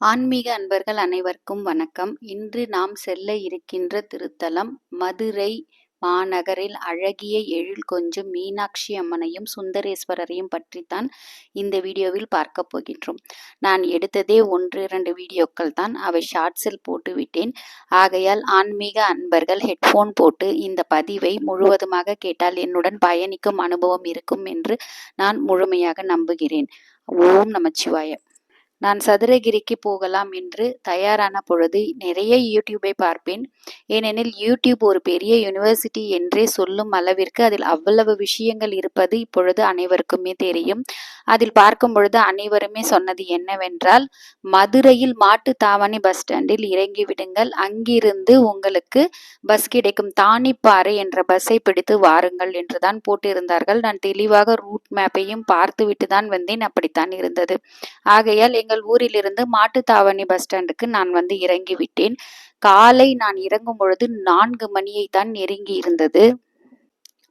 ஆன்மீக அன்பர்கள் அனைவருக்கும் வணக்கம். இன்று நாம் செல்ல இருக்கின்ற திருத்தலம் மதுரை மாநகரில் அழகிய எழில் கொஞ்சும் மீனாட்சி அம்மனையும் சுந்தரேஸ்வரரையும் பற்றித்தான் இந்த வீடியோவில் பார்க்க போகின்றோம். நான் எடுத்ததே 1-2 வீடியோக்கள் தான், அவை ஷார்ட்ஸில் போட்டு விட்டேன். ஆகையால் ஆன்மீக அன்பர்கள் ஹெட்ஃபோன் போட்டு இந்த பதிவை முழுவதுமாக கேட்டால் என்னுடன் பயணிக்கும் அனுபவம் இருக்கும் என்று நான் முழுமையாக நம்புகிறேன். ஓம் நமச்சிவாய. நான் சதுரகிரிக்கு போகலாம் என்று தயாரான பொழுது நிறைய யூடியூபை பார்ப்பேன். ஏனெனில் யூடியூப் ஒரு பெரிய யூனிவர்சிட்டி என்றே சொல்லும் அளவிற்கு அதில் அவ்வளவு விஷயங்கள் இருப்பது இப்பொழுது அனைவருக்குமே தெரியும். அதில் பார்க்கும் பொழுது அனைவருமே சொன்னது என்னவென்றால், மதுரையில் மாட்டுத்தாவணி பஸ் ஸ்டாண்டில் இறங்கி விடுங்கள், அங்கிருந்து உங்களுக்கு பஸ் கிடைக்கும், தானிப்பாறை என்ற பஸ்ஸை பிடித்து வாருங்கள் என்றுதான் போட்டிருந்தார்கள். நான் தெளிவாக ரூட் மேப்பையும் பார்த்துவிட்டு தான் வந்தேன். அப்படித்தான் இருந்தது. ஆகையால் எங்கள் ஊரிலிருந்து மாட்டுத்தாவணி பஸ் ஸ்டாண்டுக்கு நான் இறங்கி விட்டேன். காலை நான் இறங்கும் பொழுது 4 மணியை தான் நெருங்கி இருந்தது.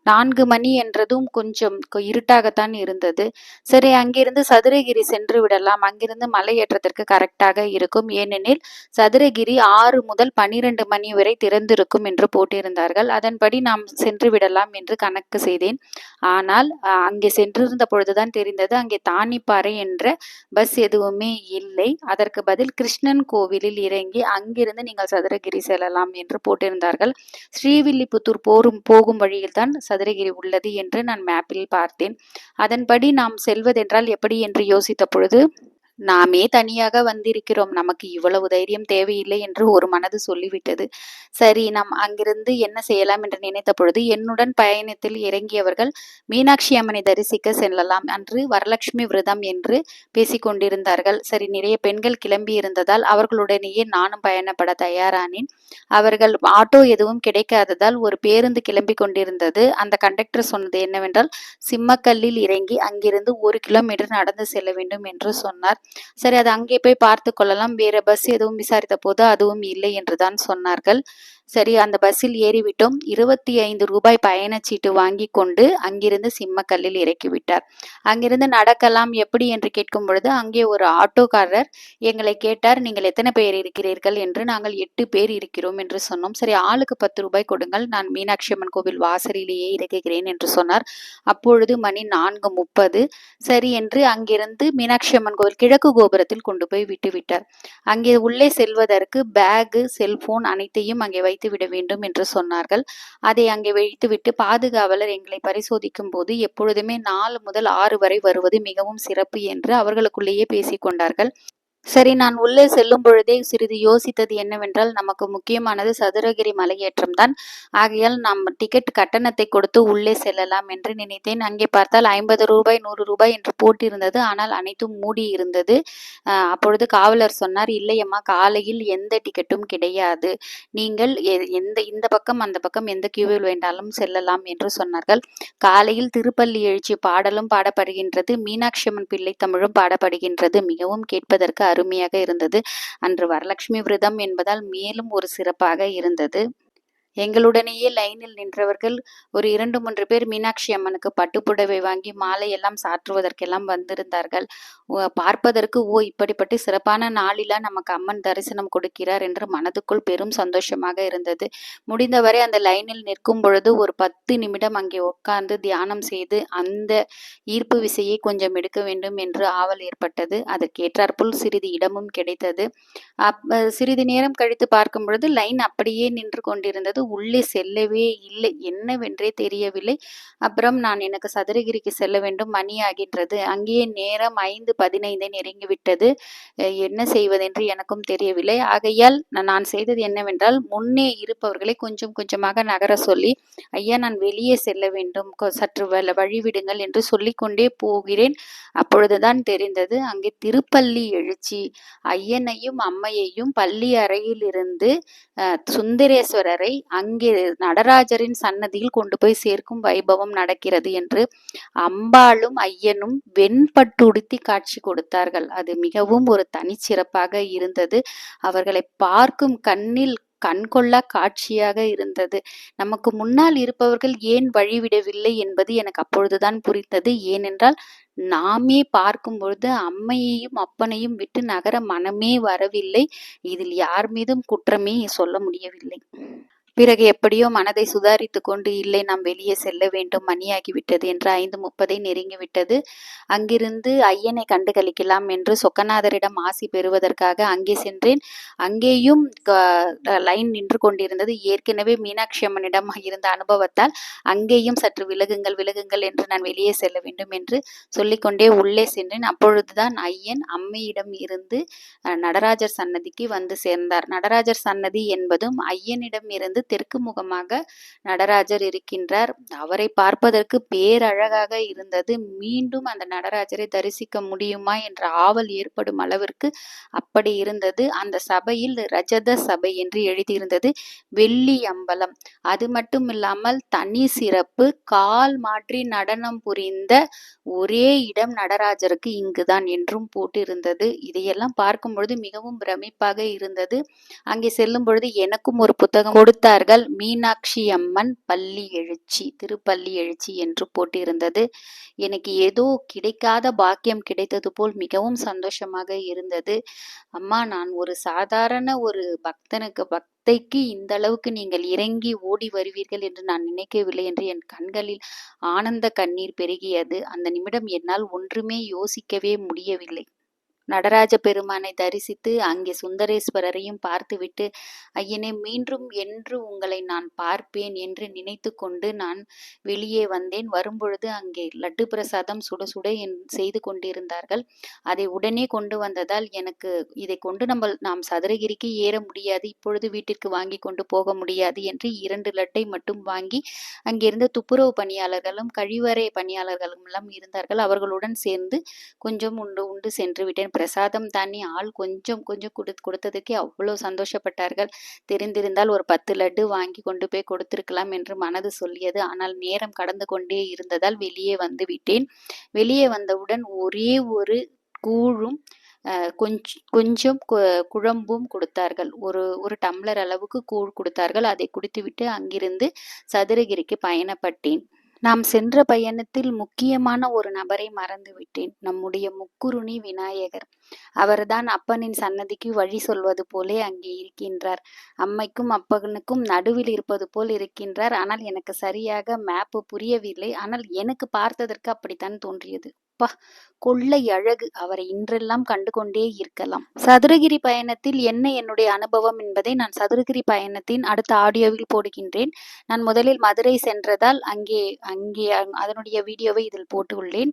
4 மணி என்றதும் கொஞ்சம் இருட்டாகத்தான் இருந்தது. சரி, அங்கிருந்து சதுரகிரி சென்று விடலாம், அங்கிருந்து மலை ஏற்றத்திற்கு கரெக்டாக இருக்கும். ஏனெனில் சதுரகிரி 6 முதல் 12 மணி வரை திறந்திருக்கும் என்று போட்டிருந்தார்கள். அதன்படி நாம் சென்று விடலாம் என்று கணக்கு செய்தேன். ஆனால் அங்கே சென்றிருந்த பொழுதுதான் தெரிந்தது, அங்கே தானிப்பாறை என்ற பஸ் எதுவுமே இல்லை. அதற்கு பதில் கிருஷ்ணன் கோவிலில் இறங்கி அங்கிருந்து நீங்கள் சதுரகிரி செல்லலாம் என்று போட்டிருந்தார்கள். ஸ்ரீவில்லிபுத்தூர் போகும் வழியில் தான் சதுரகிரி உள்ளது என்று நான் மேப்பில் பார்த்தேன். அதன்படி நாம் செல்வதென்றால் எப்படி என்று யோசித்த பொழுது, நாமே தனியாக வந்திருக்கிறோம், நமக்கு இவ்வளவு தைரியம் தேவையில்லை என்று ஒரு மனது சொல்லிவிட்டது. சரி, நாம் அங்கிருந்து என்ன செய்யலாம் என்று நினைத்த பொழுது, என்னுடன் பயணத்தில் இறங்கியவர்கள் மீனாட்சி அம்மனை தரிசிக்க செல்லலாம், அன்று வரலட்சுமி விரதம் என்று பேசிக்கொண்டிருந்தார்கள். சரி, நிறைய பெண்கள் கிளம்பி இருந்ததால் அவர்களுடனேயே நானும் பயணப்பட தயாரானேன். அவர்கள் ஆட்டோ எதுவும் கிடைக்காததால் ஒரு பேருந்து கிளம்பி கொண்டிருந்தது. அந்த கண்டக்டர் சொன்னது என்னவென்றால், சிம்மக்கல்லில் இறங்கி அங்கிருந்து 1 கிலோமீட்டர் நடந்து செல்ல வேண்டும் என்று சொன்னார். சரி, அது அங்கே போய் பார்த்து கொள்ளலாம், வேற பஸ் எதுவும் விசாரித்த போது அதுவும் இல்லை என்றுதான் சொன்னார்கள். சரி, அந்த பஸ்ஸில் ஏறிவிட்டோம். 25 ரூபாய் பயணச்சீட்டு வாங்கி கொண்டு அங்கிருந்து சிம்மக்கல்லில் இறக்கிவிட்டார். அங்கிருந்து நடக்கலாம் எப்படி என்று கேட்கும் பொழுது, அங்கே ஒரு ஆட்டோக்காரர் எங்களை கேட்டார், நீங்கள் எத்தனை பேர் இருக்கிறீர்கள் என்று. நாங்கள் 8 பேர் இருக்கிறோம் என்று சொன்னோம். சரி, ஆளுக்கு 10 ரூபாய் கொடுங்கள், நான் மீனாட்சி அம்மன் கோவில் வாசலிலேயே இறக்குகிறேன் என்று சொன்னார். அப்பொழுது மணி 4:30. சரி என்று அங்கிருந்து மீனாட்சி அம்மன் கோவில் கிழக்கு கோபுரத்தில் கொண்டு போய் விட்டுவிட்டார். அங்கே உள்ளே செல்வதற்கு பேகு, செல்போன் அனைத்தையும் அங்கே வைத்து விட வேண்டும் என்று சொன்னார்கள். அதை அங்கே வைத்துவிட்டு பாதுகாவலர் எங்களை பரிசோதிக்கும் போது, எப்பொழுதுமே 4 முதல் 6 வரை வருவது மிகவும் சிறப்பு என்று அவர்களுக்குள்ளேயே பேசிக்கொண்டார்கள். சரி, நான் உள்ளே செல்லும் பொழுதே சிறிது யோசித்தது என்னவென்றால், நமக்கு முக்கியமானது சதுரகிரி மலையேற்றம் தான். ஆகையால் நாம் டிக்கெட் கட்டணத்தை கொடுத்து உள்ளே செல்லலாம் என்று நினைத்தேன். அங்கே பார்த்தால் 50 ரூபாய் 100 ரூபாய் என்று போட்டிருந்தது. ஆனால் அனைத்தும் மூடி இருந்தது. அப்பொழுது காவலர் சொன்னார், இல்லையம்மா, காலையில் எந்த டிக்கெட்டும் கிடையாது, நீங்கள் இந்த பக்கம் அந்த பக்கம் எந்த கியூவில் வேண்டாலும் செல்லலாம் என்று சொன்னார்கள். காலையில் திருப்பள்ளி எழுச்சி பாடலும் பாடப்படுகின்றது, மீனாட்சி அம்மன் பிள்ளை தமிழும் பாடப்படுகின்றது. மிகவும் கேட்பதற்கு அருமையாக இருந்தது. அன்று வரலட்சுமி விரதம் என்பதால் மேலும் ஒரு சிறப்பாக இருந்தது. எங்களுடனேயே லைனில் நின்றவர்கள் ஒரு 2-3 பேர் மீனாட்சி அம்மனுக்கு பட்டுப்புடவை வாங்கி மாலை எல்லாம் சாற்றுவதற்கெல்லாம் வந்திருந்தார்கள். பார்ப்பதற்கு இப்படிப்பட்ட சிறப்பான நாளில நமக்கு அம்மன் தரிசனம் கொடுக்கிறார் என்று மனதுக்குள் பெரும் சந்தோஷமாக இருந்தது. முடிந்தவரை அந்த லைனில் நிற்கும் பொழுது ஒரு 10 நிமிடம் அங்கே உட்கார்ந்து தியானம் செய்து அந்த ஈர்ப்பு விசையை கொஞ்சம் எடுக்க வேண்டும் என்று ஆவல் ஏற்பட்டது. அதற்கேற்றாற்போல் சிறிது இடமும் கிடைத்தது. சிறிது நேரம் கழித்து பார்க்கும் பொழுது லைன் அப்படியே நின்று கொண்டிருந்தது. உள்ளே செல்லவே இல்லை, என்னவென்றே தெரியவில்லை. அப்புறம் நான் எனக்கு சதுரகிரிக்கு செல்ல வேண்டும், மணி ஆகின்றது. அங்கேயே நேரம் 5:15 நெருங்கிவிட்டது. என்ன செய்வதென்று எனக்கும் தெரியவில்லை. ஆகையால் நான் செய்தது என்னவென்றால், முன்னே இருப்பவர்களை கொஞ்சம் கொஞ்சமாக நகர சொல்லி, ஐயா, நான் வெளியே செல்ல வேண்டும், சற்று வழிவிடுங்கள் என்று சொல்லிக்கொண்டே போகிறேன். அப்பொழுதுதான் தெரிந்தது, அங்கே திருப்பள்ளி எழுச்சி, ஐயனையும் அம்மையையும் பள்ளி அறையில் இருந்து சுந்தரேஸ்வரரை அங்கே நடராஜரின் சன்னதியில் கொண்டு போய் சேர்க்கும் வைபவம் நடக்கிறது என்று அம்பாளும் ஐயனும் வெண்பட்டுடுத்தி காட்சி கொடுத்தார்கள். அது மிகவும் ஒரு தனிச்சிறப்பாக இருந்தது. அவர்களை பார்க்கும் கண்ணில் கண்கொள்ளா காட்சியாக இருந்தது. நமக்கு முன்னால் இருப்பவர்கள் ஏன் வழிவிடவில்லை என்பது எனக்கு அப்பொழுதுதான் புரிந்தது. ஏனென்றால் நாமே பார்க்கும் பொழுது அம்மையையும் அப்பனையும் விட்டு நகர மனமே வரவில்லை. இதில் யார் மீதும் குற்றமே சொல்ல முடியவில்லை. பிறகு எப்படியோ மனதை சுதாரித்து கொண்டு, இல்லை நாம் வெளியே செல்ல வேண்டும், மணியாகிவிட்டது என்று 5:30 நெருங்கிவிட்டது. அங்கிருந்து ஐயனை கண்டு கழிக்கலாம் என்று சொக்கநாதரிடம் ஆசி பெறுவதற்காக அங்கே சென்றேன். அங்கேயும் லைன் நின்று கொண்டிருந்தது. ஏற்கனவே மீனாட்சி அம்மனிடம் இருந்த அனுபவத்தால் அங்கேயும் சற்று விலகுங்கள் விலகுங்கள் என்று நான் வெளியே செல்ல வேண்டும் என்று சொல்லிக்கொண்டே உள்ளே சென்றேன். அப்பொழுதுதான் ஐயன் அம்மையிடம் இருந்து நடராஜர் சன்னதிக்கு வந்து சேர்ந்தார். நடராஜர் சன்னதி என்பதும் ஐயனிடம் இருந்து தெற்கு முகமாக நடராஜர் இருக்கின்றார். அவரை பார்ப்பதற்கு பேரழகாக இருந்தது. மீண்டும் அந்த நடராஜரை தரிசிக்க முடியுமா என்ற ஆவல் ஏற்படும் அளவிற்கு அப்படி இருந்தது. அந்த சபையில் ரஜத சபை என்று எழுதியிருந்தது. வெள்ளி அம்பலம். அது மட்டும் இல்லாமல் தனி சிறப்பு, கால் மாற்றி நடனம் புரிந்த ஒரே இடம் நடராஜருக்கு இங்குதான் என்றும் போட்டிருந்தது. இதையெல்லாம் பார்க்கும் பொழுது மிகவும் பிரமிப்பாக இருந்தது. அங்கே செல்லும் பொழுது எனக்கும் ஒரு புத்தகம் கொடுத்தார்கள். மீனாட்சி அம்மன் பள்ளி எழுச்சி, திருப்பள்ளி எழுச்சி என்று போட்டிருந்தது. எனக்கு ஏதோ கிடைக்காத பாக்கியம் கிடைத்தது போல் மிகவும் சந்தோஷமாக இருந்தது. அம்மா, நான் ஒரு சாதாரண ஒரு பக்தைக்கு இந்த அளவுக்கு நீங்கள் இறங்கி ஓடி வருவீர்கள் என்று நான் நினைக்கவில்லை என்று என் கண்களில் ஆனந்த கண்ணீர் பெருகியது. அந்த நிமிடம் என்னால் ஒன்றுமே யோசிக்கவே முடியவில்லை. நடராஜ பெருமானை தரிசித்து அங்கே சுந்தரேஸ்வரரையும் பார்த்துவிட்டு, ஐயனே, மீண்டும் என்று உங்களை நான் பார்ப்பேன் என்று நினைத்து கொண்டு நான் வெளியே வந்தேன். வரும்பொழுது அங்கே லட்டு பிரசாதம் சுட சுட செய்து கொண்டிருந்தார்கள். அதை உடனே கொண்டு வந்ததால் எனக்கு இதை கொண்டு நாம் சதுரகிரிக்கு ஏற முடியாது, இப்பொழுது வீட்டிற்கு வாங்கி கொண்டு போக முடியாது என்று 2 லட்டை மட்டும் வாங்கி அங்கிருந்த துப்புரவு பணியாளர்களும் கழிவறை பணியாளர்களும் எல்லாம் இருந்தார்கள். அவர்களுடன் சேர்ந்து கொஞ்சம் உண்டு சென்று விட்டேன். பிரசாதம் தானே, ஆள் கொஞ்சம் கொஞ்சம் கொடுத்ததுக்கே அவ்வளோ சந்தோஷப்பட்டார்கள். தெரிந்திருந்தால் ஒரு 10 லட்டு வாங்கி கொண்டு போய் கொடுத்திருக்கலாம் என்று மனது சொல்லியது. ஆனால் நேரம் கடந்து கொண்டே இருந்ததால் வெளியே வந்து விட்டேன். வெளியே வந்தவுடன் ஒரே ஒரு கூழும் கொஞ்சம் குழம்பும் கொடுத்தார்கள். ஒரு டம்ளர் அளவுக்கு கூழ் கொடுத்தார்கள். அதை குடித்துவிட்டு அங்கிருந்து சதுரகிரிக்கு பயணப்பட்டேன். நாம் சென்ற பயணத்தில் முக்கியமான ஒரு நபரை மறந்துவிட்டேன். நம்முடைய முக்குருணி விநாயகர். அவர்தான் அப்பனின் சன்னதிக்கு வழி சொல்வது போலே அங்கே இருக்கின்றார். அம்மைக்கும் அப்பனுக்கும் நடுவில் இருப்பது போல் இருக்கின்றார். ஆனால் எனக்கு சரியாக மேப்பு புரியவில்லை. ஆனால் எனக்கு பார்த்ததற்கு அப்படித்தான் தோன்றியது. கொள்ளை அழகு. அவரை இன்றெல்லாம் கண்டு கொண்டே இருக்கலாம். சதுரகிரி பயணத்தில் என்ன என்னுடைய அனுபவம் என்பதை நான் சதுரகிரி பயணத்தின் அடுத்த ஆடியோவில் போடுகின்றேன். நான் முதலில் மதுரை சென்றதால் அங்கே அதனுடைய வீடியோவை இதில் போட்டு உள்ளேன்.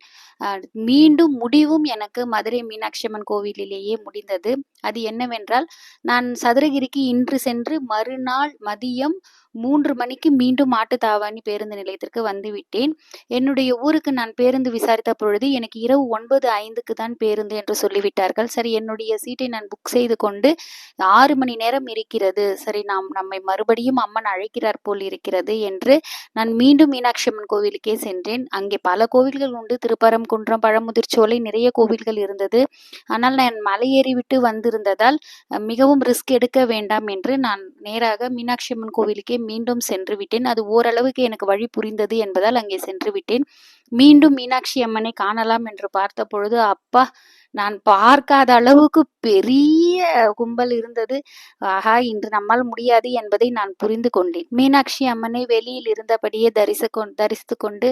மீண்டும் முடிவும் எனக்கு மதுரை மீனாட்சி அம்மன் கோவிலிலேயே முடிந்தது. அது என்னவென்றால், நான் சதுரகிரிக்கு இன்று சென்று மறுநாள் மதியம் 3 மணிக்கு மீண்டும் மாட்டுத்தாவணி பேருந்து நிலையத்திற்கு வந்துவிட்டேன். என்னுடைய ஊருக்கு நான் பேருந்து விசாரித்த பொழுது எனக்கு இரவு 9:05க்கு தான் பேருந்து என்று சொல்லிவிட்டார்கள். சரி, என்னுடைய சீட்டை நான் புக் செய்து கொண்டு 6 மணி நேரம் இருக்கிறது, சரி நம்மை மறுபடியும் அம்மன் அழைக்கிறார் போல் இருக்கிறது என்று நான் மீண்டும் மீனாட்சி அம்மன் கோவிலுக்கே சென்றேன். அங்கே பல கோவில்கள் உண்டு. திருப்பரங்குன்றம், பழமுதிர்ச்சோலை, நிறைய கோவில்கள் இருந்தது. ஆனால் நான் மலையேறி விட்டு வந்திருந்ததால் மிகவும் ரிஸ்க் எடுக்க வேண்டாம் என்று நான் நேராக மீனாட்சி அம்மன் கோவிலுக்கே மீண்டும் சென்று விட்டேன். அது ஓரளவுக்கு எனக்கு வழி புரிந்தது என்பதால் அங்கே சென்று விட்டேன். மீண்டும் மீனாட்சி அம்மனை காணலாம் என்று பார்த்த பொழுது, அப்பா, நான் பார்க்காத அளவுக்கு பெரிய கும்பல் இருந்தது. ஆஹா, இன்று நம்மால் முடியாது என்பதை நான் புரிந்து கொண்டேன். மீனாட்சி அம்மனை வெளியில் இருந்தபடியே தரிசித்து கொண்டு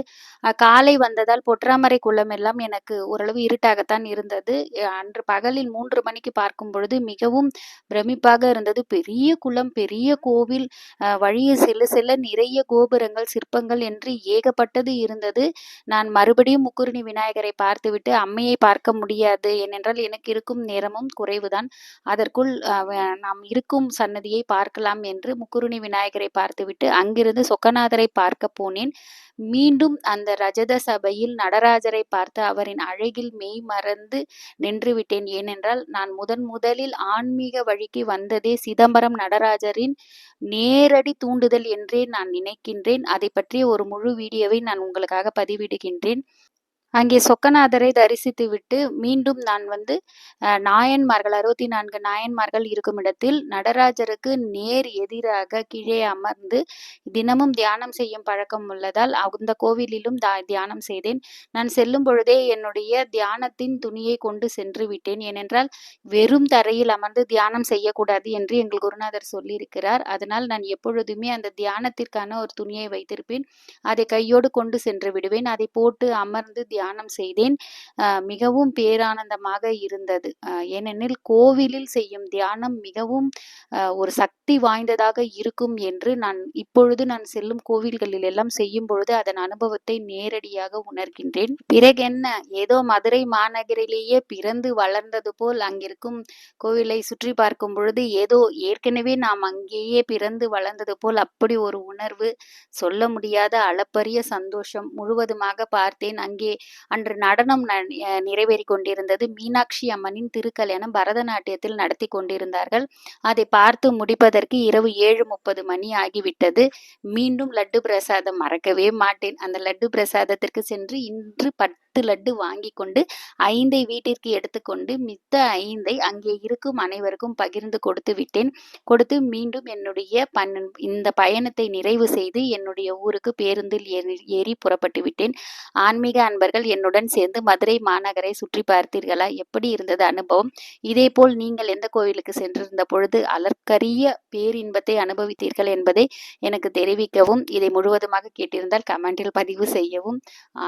காலை வந்ததால் பொற்றாமரை குளம் எல்லாம் எனக்கு ஓரளவு இருட்டாகத்தான் இருந்தது. அன்று பகலில் 3 மணிக்கு பார்க்கும் பொழுது மிகவும் பிரமிப்பாக இருந்தது. பெரிய குளம், பெரிய கோவில், வழியை செல்ல நிறைய கோபுரங்கள், சிற்பங்கள் என்று ஏகப்பட்டது இருந்தது. நான் மறுபடியும் முக்குருணி விநாயகரை பார்த்துவிட்டு அம்மையை பார்க்க முடியாது, ஏனென்றால் எனக்கு இருக்கும் நேரமும் குறைவுதான். அதற்குள் நாம் இருக்கும் சன்னதியை பார்க்கலாம் என்று முக்குருணி விநாயகரை பார்த்துவிட்டு அங்கிருந்து சொக்கநாதரை பார்க்க போனேன். மீண்டும் அந்த ரஜத சபையில் நடராஜரை பார்த்து அவரின் அழகில் மெய் மறந்து நின்று விட்டேன். ஏனென்றால் நான் முதலில் ஆன்மீக வழிக்கு வந்ததே சிதம்பரம் நடராஜரின் நேரடி தூண்டுதல் என்றே நான் நினைக்கின்றேன். அதை பற்றிய ஒரு முழு வீடியோவை நான் உங்களுக்காக பதிவிடுகின்றேன். அங்கே சொக்கநாதரை தரிசித்துவிட்டு மீண்டும் நான் நாயன்மார்கள் 64 நாயன்மார்கள் இருக்கும் இடத்தில் நடராஜருக்கு நேர் எதிராக கீழே அமர்ந்து தினமும் தியானம் செய்யும் பழக்கம் உள்ளதால் அந்த கோவிலிலும் தியானம் செய்தேன். நான் செல்லும் பொழுதே என்னுடைய தியானத்தின் துணியை கொண்டு சென்று விட்டேன். ஏனென்றால் வெறும் தரையில் அமர்ந்து தியானம் செய்யக்கூடாது என்று எங்கள் குருநாதர் சொல்லியிருக்கிறார். அதனால் நான் எப்பொழுதுமே அந்த தியானத்திற்கான ஒரு துணியை வைத்திருப்பேன். அதை கையோடு கொண்டு சென்று விடுவேன். அதை போட்டு அமர்ந்து தியானம் செய்தேன். மிகவும் பேரானந்தமாக இருந்தது. ஏனெனில் கோவிலில் செய்யும் தியானம் மிகவும் ஒரு சக்தி வாய்ந்ததாக இருக்கும் என்று இப்பொழுது நான் செல்லும் கோவில்களில் எல்லாம் செய்யும் பொழுது அதன் அனுபவத்தை நேரடியாக உணர்கின்றேன். பிறகென்ன, ஏதோ மதுரை மாநகரிலேயே பிறந்து வளர்ந்தது போல் அங்கிருக்கும் கோவிலை சுற்றி பார்க்கும் பொழுது ஏதோ ஏற்கனவே நாம் அங்கேயே பிறந்து வளர்ந்தது போல் அப்படி ஒரு உணர்வு, சொல்ல முடியாத அளப்பரிய சந்தோஷம். முழுவதுமாக பார்த்தேன். அன்று நடனம் நிறைவேறி கொண்டிருந்தது. மீனாட்சி அம்மனின் திருக்கல்யாணம் பரதநாட்டியத்தில் நடத்தி கொண்டிருந்தார்கள். அதை பார்த்து முடிப்பதற்கு இரவு 7:30 மணி ஆகிவிட்டது. மீண்டும் லட்டு பிரசாதம் மறக்கவே மாட்டேன். அந்த லட்டு பிரசாதத்திற்கு சென்று இன்று 10 லட்டு வாங்கி கொண்டு 5ஐ வீட்டிற்கு எடுத்துக்கொண்டு மித்த 5ஐ அங்கே இருக்கும் அனைவருக்கும் பகிர்ந்து கொடுத்து விட்டேன். கொடுத்து மீண்டும் என்னுடைய இந்த பயணத்தை நிறைவு செய்து என்னுடைய ஊருக்கு பேருந்தில் ஏறி புறப்பட்டு விட்டேன். ஆன்மீக அன்பர்கள் என்னுடன் சேர்ந்து மதுரை மாநகரை சுற்றி பார்த்தீர்களா? எப்படி இருந்தது அனுபவம்? இதேபோல் நீங்கள் எந்த கோவிலுக்கு சென்றிருந்த பொழுது அலர்க்கரிய பேரின்பத்தை அனுபவித்தீர்கள் என்பதை எனக்கு தெரிவிக்கவும். இதை முழுவதுமாக கேட்டிருந்தால் கமெண்டில் பதிவு செய்யவும்.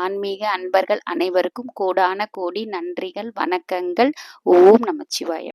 ஆன்மீக அன்பர்கள் அனைவருக்கும் கோடான கோடி நன்றிகள், வணக்கங்கள். ஓம் நமச்சிவாய.